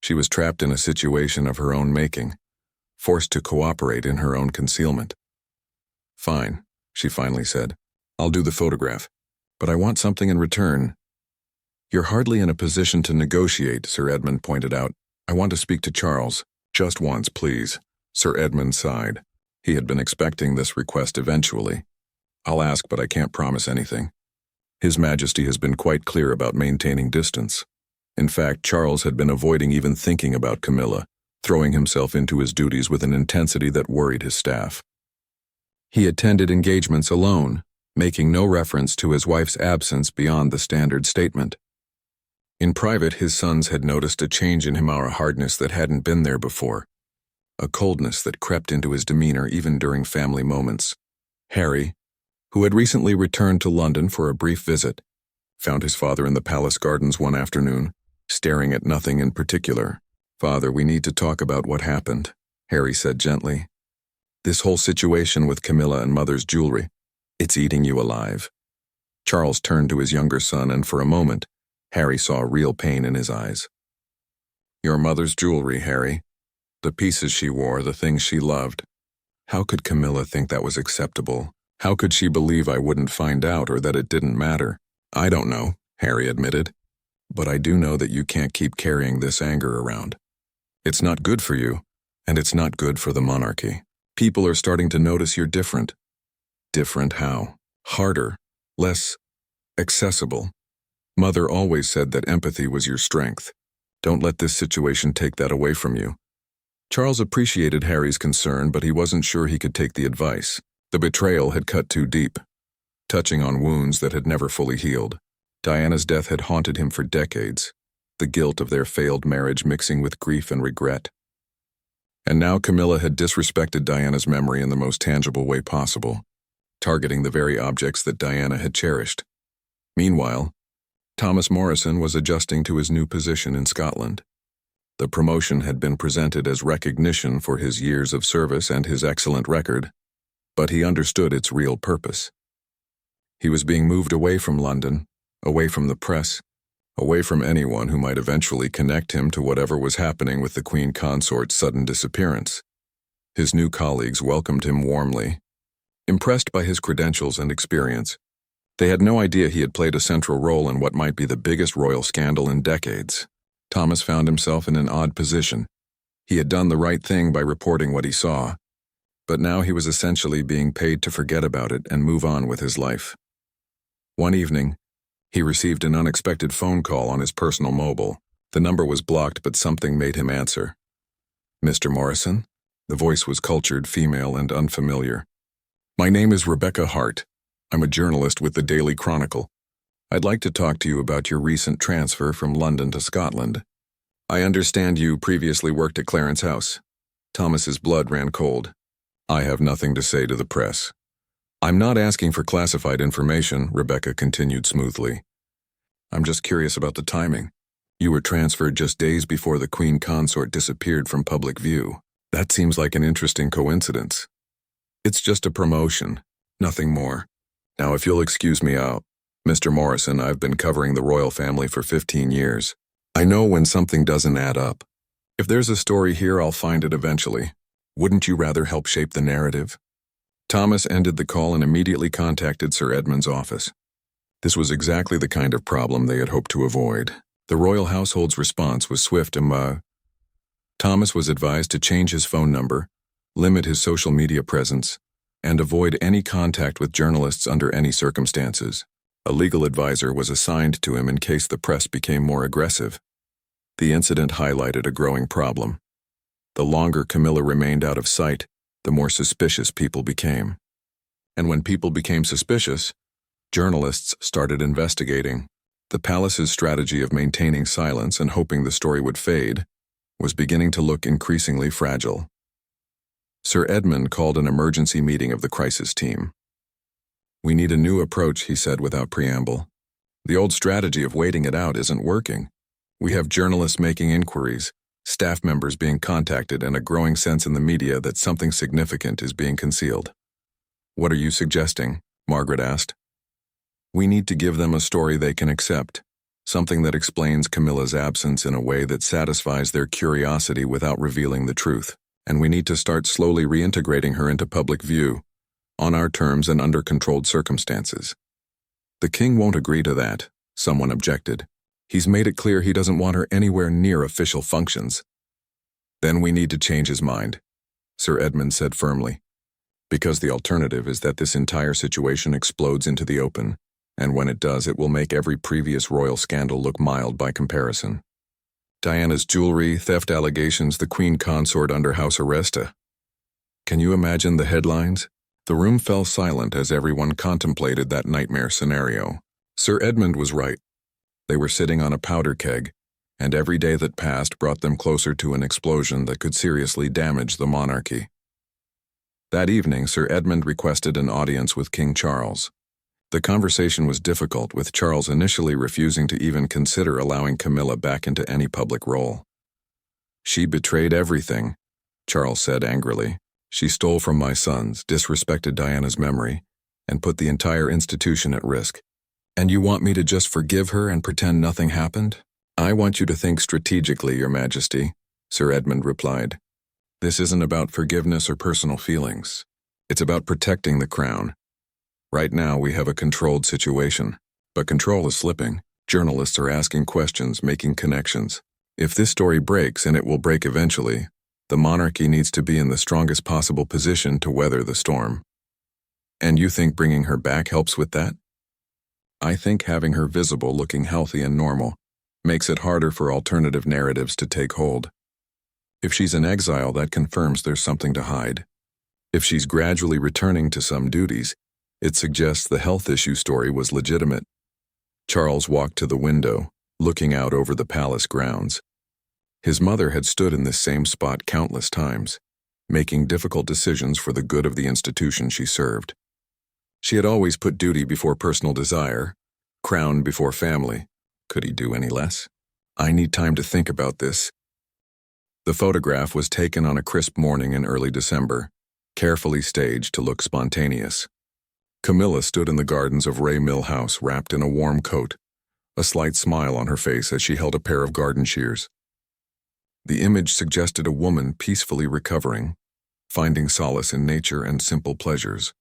She was trapped in a situation of her own making, forced to cooperate in her own concealment. "Fine," she finally said. "I'll do the photograph, but I want something in return." "You're hardly in a position to negotiate," Sir Edmund pointed out. "I want to speak to Charles. Just once, please." Sir Edmund sighed. He had been expecting this request eventually. "I'll ask, but I can't promise anything. His Majesty has been quite clear about maintaining distance. In fact, Charles had been avoiding even thinking about Camilla, throwing himself into his duties with an intensity that worried his staff. He attended engagements alone, making no reference to his wife's absence beyond the standard statement. In private, his sons had noticed a change in him, a hardness that hadn't been there before, a coldness that crept into his demeanor even during family moments. Harry, who had recently returned to London for a brief visit, found his father in the palace gardens one afternoon, staring at nothing in particular. "Father, we need to talk about what happened," Harry said gently. "This whole situation with Camilla and Mother's jewelry, it's eating you alive." Charles turned to his younger son, and for a moment, Harry saw real pain in his eyes. "Your mother's jewelry, Harry. The pieces she wore, the things she loved. How could Camilla think that was acceptable? How could she believe I wouldn't find out or that it didn't matter?" "I don't know," Harry admitted. "But I do know that you can't keep carrying this anger around. It's not good for you, and it's not good for the monarchy. People are starting to notice you're different." "Different how?" "Harder, less accessible. Mother always said that empathy was your strength. Don't let this situation take that away from you." Charles appreciated Harry's concern, but he wasn't sure he could take the advice. The betrayal had cut too deep, touching on wounds that had never fully healed. Diana's death had haunted him for decades, the guilt of their failed marriage mixing with grief and regret. And now Camilla had disrespected Diana's memory in the most tangible way possible, targeting the very objects that Diana had cherished. Meanwhile, Thomas Morrison was adjusting to his new position in Scotland. The promotion had been presented as recognition for his years of service and his excellent record, but he understood its real purpose. He was being moved away from London, away from the press, away from anyone who might eventually connect him to whatever was happening with the Queen Consort's sudden disappearance. His new colleagues welcomed him warmly, impressed by his credentials and experience. They had no idea he had played a central role in what might be the biggest royal scandal in decades. Thomas found himself in an odd position. He had done the right thing by reporting what he saw, but now he was essentially being paid to forget about it and move on with his life. One evening, he received an unexpected phone call on his personal mobile. The number was blocked, but something made him answer. "Mr. Morrison?" The voice was cultured, female, and unfamiliar. "My name is Rebecca Hart. I'm a journalist with the Daily Chronicle. I'd like to talk to you about your recent transfer from London to Scotland. I understand you previously worked at Clarence House." Thomas's blood ran cold. "I have nothing to say to the press." "I'm not asking for classified information," Rebecca continued smoothly. I'm just curious about the timing. You were transferred just days before the Queen Consort disappeared from public view. That seems like an interesting coincidence. It's just a promotion, nothing more. Now, if you'll excuse me out, Mr. Morrison, I've been covering the royal family for 15 years. I know when something doesn't add up. If there's a story here, I'll find it eventually. Wouldn't you rather help shape the narrative? Thomas ended the call and immediately contacted Sir Edmund's office. This was exactly the kind of problem they had hoped to avoid. The royal household's response was swift and Thomas was advised to change his phone number, limit his social media presence, and avoid any contact with journalists under any circumstances. A legal advisor was assigned to him in case the press became more aggressive. The incident highlighted a growing problem. The longer Camilla remained out of sight, the more suspicious people became. And when people became suspicious, journalists started investigating. The palace's strategy of maintaining silence and hoping the story would fade was beginning to look increasingly fragile. Sir Edmund called an emergency meeting of the crisis team. "We need a new approach," he said without preamble. "The old strategy of waiting it out isn't working. We have journalists making inquiries, staff members being contacted, and a growing sense in the media that something significant is being concealed." "What are you suggesting?" Margaret asked. "We need to give them a story they can accept, something that explains Camilla's absence in a way that satisfies their curiosity without revealing the truth. And we need to start slowly reintegrating her into public view, on our terms and under controlled circumstances." "The king won't agree to that," someone objected. "He's made it clear he doesn't want her anywhere near official functions." "Then we need to change his mind," Sir Edmund said firmly. "Because the alternative is that this entire situation explodes into the open, and when it does, it will make every previous royal scandal look mild by comparison. Diana's jewelry, theft allegations, the Queen Consort under house arrest. Can you imagine the headlines?" The room fell silent as everyone contemplated that nightmare scenario. Sir Edmund was right. They were sitting on a powder keg, and every day that passed brought them closer to an explosion that could seriously damage the monarchy. That evening, Sir Edmund requested an audience with King Charles. The conversation was difficult, with Charles initially refusing to even consider allowing Camilla back into any public role. "She betrayed everything," Charles said angrily. "She stole from my sons, disrespected Diana's memory, and put the entire institution at risk. And you want me to just forgive her and pretend nothing happened?" "I want you to think strategically, Your Majesty," Sir Edmund replied. "This isn't about forgiveness or personal feelings. It's about protecting the crown. Right now, we have a controlled situation, but control is slipping. Journalists are asking questions, making connections. If this story breaks, and it will break eventually, the monarchy needs to be in the strongest possible position to weather the storm. And you think bringing her back helps with that?" "I think having her visible, looking healthy and normal, makes it harder for alternative narratives to take hold. If she's in exile, that confirms there's something to hide. If she's gradually returning to some duties, it suggests the health issue story was legitimate." Charles walked to the window, looking out over the palace grounds. His mother had stood in this same spot countless times, making difficult decisions for the good of the institution she served. She had always put duty before personal desire, crown before family. Could he do any less? "I need time to think about this." The photograph was taken on a crisp morning in early December, carefully staged to look spontaneous. Camilla stood in the gardens of Ray Mill House wrapped in a warm coat, a slight smile on her face as she held a pair of garden shears. The image suggested a woman peacefully recovering, finding solace in nature and simple pleasures.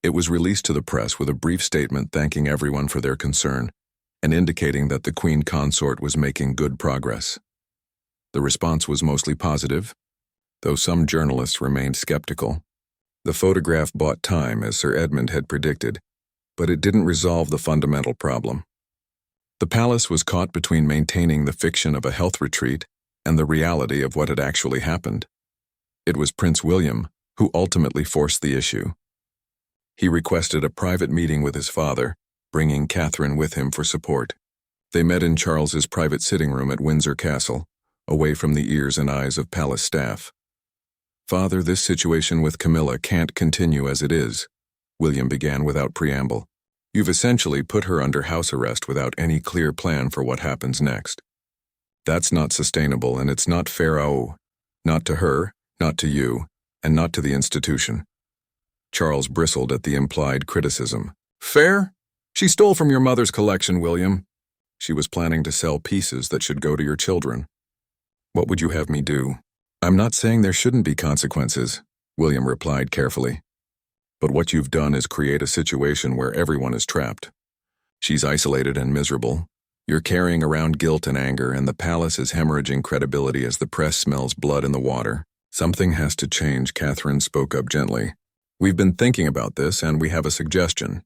It was released to the press with a brief statement thanking everyone for their concern and indicating that the Queen Consort was making good progress. The response was mostly positive, though some journalists remained skeptical. The photograph bought time, as Sir Edmund had predicted, but it didn't resolve the fundamental problem. The palace was caught between maintaining the fiction of a health retreat and the reality of what had actually happened. It was Prince William who ultimately forced the issue. He requested a private meeting with his father, bringing Catherine with him for support. They met in Charles's private sitting room at Windsor Castle, away from the ears and eyes of palace staff. "Father, this situation with Camilla can't continue as it is," William began without preamble. You've essentially put her under house arrest without any clear plan for what happens next. That's not sustainable, and it's not fair. Not to her, not to you, and not to the institution. Charles bristled at the implied criticism. Fair? She stole from your mother's collection, William. She was planning to sell pieces that should go to your children. What would you have me do? I'm not saying there shouldn't be consequences, William replied carefully. But what you've done is create a situation where everyone is trapped. She's isolated and miserable. You're carrying around guilt and anger, and the palace is hemorrhaging credibility as the press smells blood in the water. Something has to change, Catherine spoke up gently. We've been thinking about this, and we have a suggestion.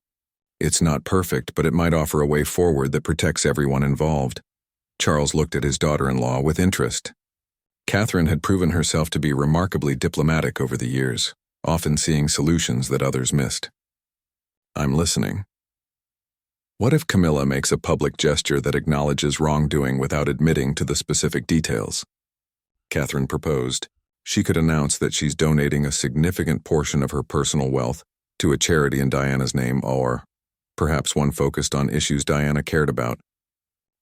It's not perfect, but it might offer a way forward that protects everyone involved. Charles looked at his daughter-in-law with interest. Catherine had proven herself to be remarkably diplomatic over the years, often seeing solutions that others missed. I'm listening. What if Camilla makes a public gesture that acknowledges wrongdoing without admitting to the specific details? Catherine proposed. She could announce that she's donating a significant portion of her personal wealth to a charity in Diana's name, or perhaps one focused on issues Diana cared about.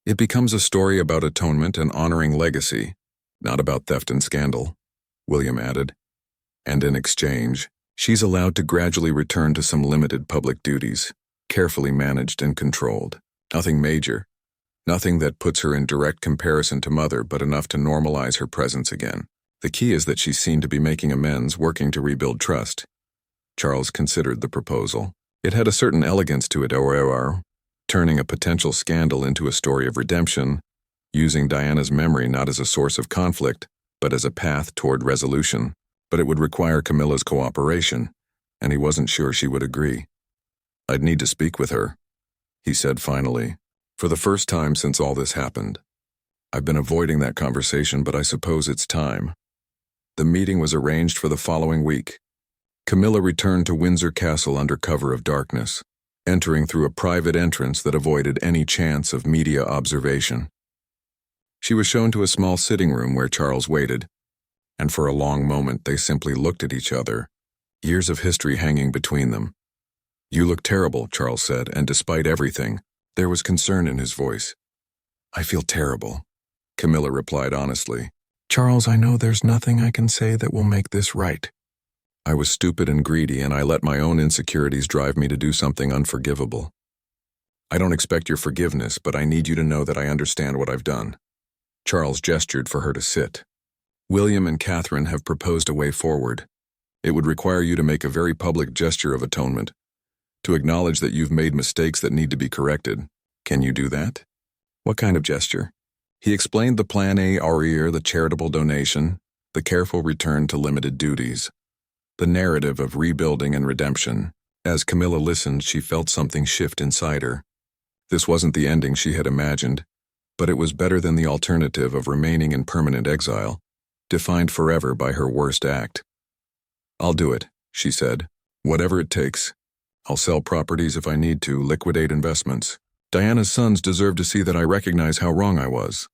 It becomes a story about atonement and honoring legacy, not about theft and scandal, William added. And in exchange, she's allowed to gradually return to some limited public duties, carefully managed and controlled. Nothing major, nothing that puts her in direct comparison to Mother, but enough to normalize her presence again. The key is that she's seen to be making amends, working to rebuild trust. Charles considered the proposal. It had a certain elegance to it, turning a potential scandal into a story of redemption, using Diana's memory not as a source of conflict, but as a path toward resolution. But it would require Camilla's cooperation, and he wasn't sure she would agree. I'd need to speak with her, he said finally, for the first time since all this happened. I've been avoiding that conversation, but I suppose it's time. The meeting was arranged for the following week. Camilla returned to Windsor Castle under cover of darkness, entering through a private entrance that avoided any chance of media observation. She was shown to a small sitting room where Charles waited, and for a long moment they simply looked at each other, years of history hanging between them. You look terrible, Charles said, and despite everything, there was concern in his voice. I feel terrible, Camilla replied honestly. Charles, I know there's nothing I can say that will make this right. I was stupid and greedy, and I let my own insecurities drive me to do something unforgivable. I don't expect your forgiveness, but I need you to know that I understand what I've done. Charles gestured for her to sit. William and Catherine have proposed a way forward. It would require you to make a very public gesture of atonement, to acknowledge that you've made mistakes that need to be corrected. Can you do that? What kind of gesture? He explained the plan A, the charitable donation, the careful return to limited duties, the narrative of rebuilding and redemption. As Camilla listened, she felt something shift inside her. This wasn't the ending she had imagined, but it was better than the alternative of remaining in permanent exile, defined forever by her worst act. I'll do it, she said. Whatever it takes. I'll sell properties if I need to, liquidate investments. Diana's sons deserve to see that I recognize how wrong I was.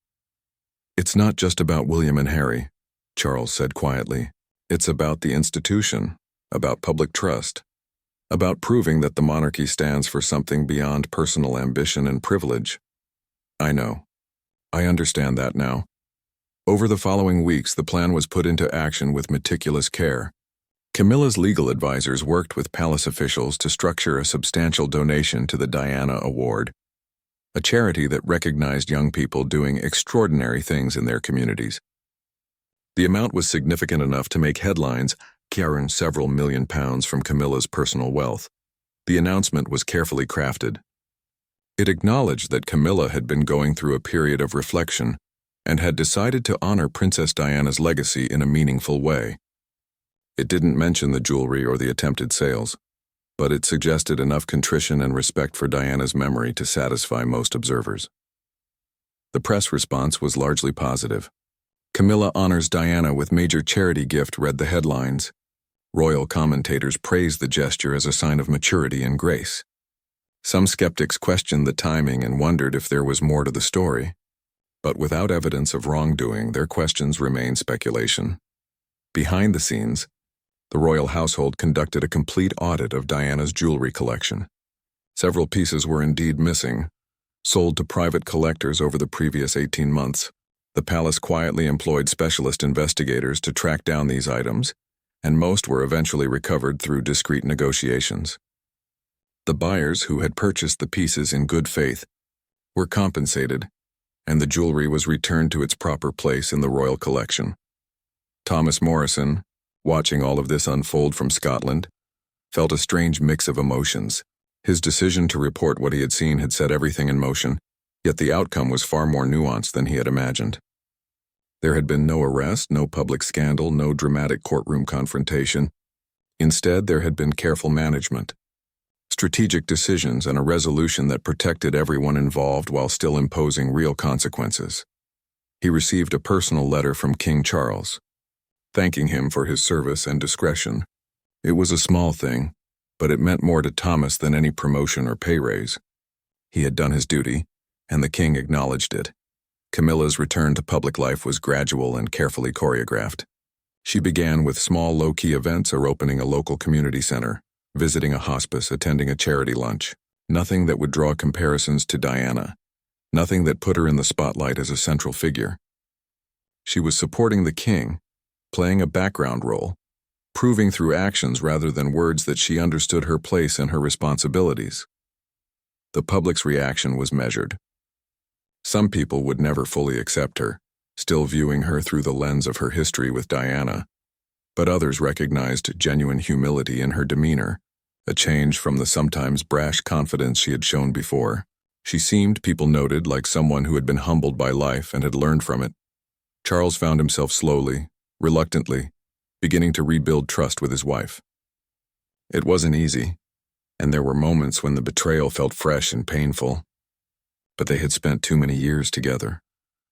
It's not just about William and Harry, Charles said quietly. It's about the institution, about public trust, about proving that the monarchy stands for something beyond personal ambition and privilege. I know. I understand that now. Over the following weeks, the plan was put into action with meticulous care. Camilla's legal advisors worked with palace officials to structure a substantial donation to the Diana Award, a charity that recognized young people doing extraordinary things in their communities. The amount was significant enough to make headlines, carrying several million pounds from Camilla's personal wealth. The announcement was carefully crafted. It acknowledged that Camilla had been going through a period of reflection and had decided to honor Princess Diana's legacy in a meaningful way. It didn't mention the jewelry or the attempted sales, but it suggested enough contrition and respect for Diana's memory to satisfy most observers. The press response was largely positive. Camilla honors Diana with major charity gift, read the headlines. Royal commentators praised the gesture as a sign of maturity and grace. Some skeptics questioned the timing and wondered if there was more to the story. But without evidence of wrongdoing, their questions remain speculation. Behind the scenes, the royal household conducted a complete audit of Diana's jewelry collection. Several pieces were indeed missing, sold to private collectors over the previous 18 months. The palace quietly employed specialist investigators to track down these items, and most were eventually recovered through discreet negotiations. The buyers who had purchased the pieces in good faith were compensated, and the jewelry was returned to its proper place in the royal collection. Thomas Morrison, watching all of this unfold from Scotland, felt a strange mix of emotions. His decision to report what he had seen had set everything in motion, yet the outcome was far more nuanced than he had imagined. There had been no arrest, no public scandal, no dramatic courtroom confrontation. Instead, there had been careful management, strategic decisions, and a resolution that protected everyone involved while still imposing real consequences. He received a personal letter from King Charles, thanking him for his service and discretion. It was a small thing, but it meant more to Thomas than any promotion or pay raise. He had done his duty, and the king acknowledged it. Camilla's return to public life was gradual and carefully choreographed. She began with small low-key events, or opening a local community center, visiting a hospice, attending a charity lunch. Nothing that would draw comparisons to Diana. Nothing that put her in the spotlight as a central figure. She was supporting the king, playing a background role, proving through actions rather than words that she understood her place and her responsibilities. The public's reaction was measured. Some people would never fully accept her, still viewing her through the lens of her history with Diana, but others recognized genuine humility in her demeanor, a change from the sometimes brash confidence she had shown before. She seemed, people noted, like someone who had been humbled by life and had learned from it. Charles found himself slowly, reluctantly, beginning to rebuild trust with his wife. It wasn't easy, and there were moments when the betrayal felt fresh and painful. But they had spent too many years together,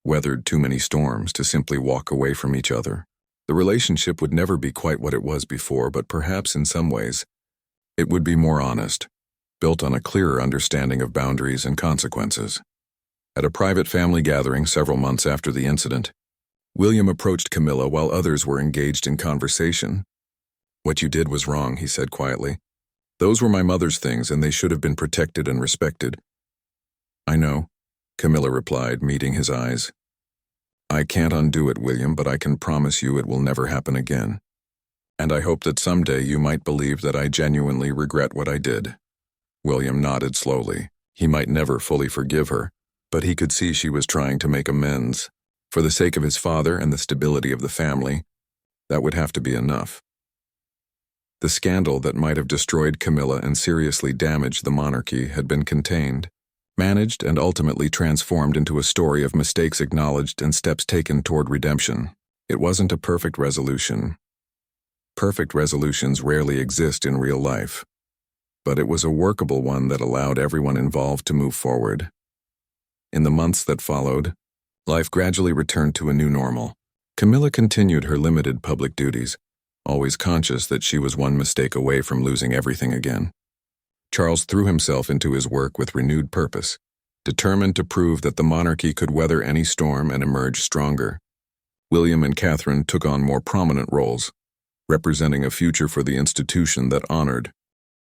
weathered too many storms to simply walk away from each other. The relationship would never be quite what it was before, but perhaps in some ways, it would be more honest, built on a clearer understanding of boundaries and consequences. At a private family gathering several months after the incident, William approached Camilla while others were engaged in conversation. "What you did was wrong," he said quietly. "Those were my mother's things, and they should have been protected and respected." "I know," Camilla replied, meeting his eyes. "I can't undo it, William, but I can promise you it will never happen again. And I hope that someday you might believe that I genuinely regret what I did." William nodded slowly. He might never fully forgive her, but he could see she was trying to make amends. For the sake of his father and the stability of the family, that would have to be enough. The scandal that might have destroyed Camilla and seriously damaged the monarchy had been contained, managed, and ultimately transformed into a story of mistakes acknowledged and steps taken toward redemption. It wasn't a perfect resolution. Perfect resolutions rarely exist in real life, but it was a workable one that allowed everyone involved to move forward. In the months that followed, life gradually returned to a new normal. Camilla continued her limited public duties, always conscious that she was one mistake away from losing everything again. Charles threw himself into his work with renewed purpose, determined to prove that the monarchy could weather any storm and emerge stronger. William and Catherine took on more prominent roles, representing a future for the institution that honored,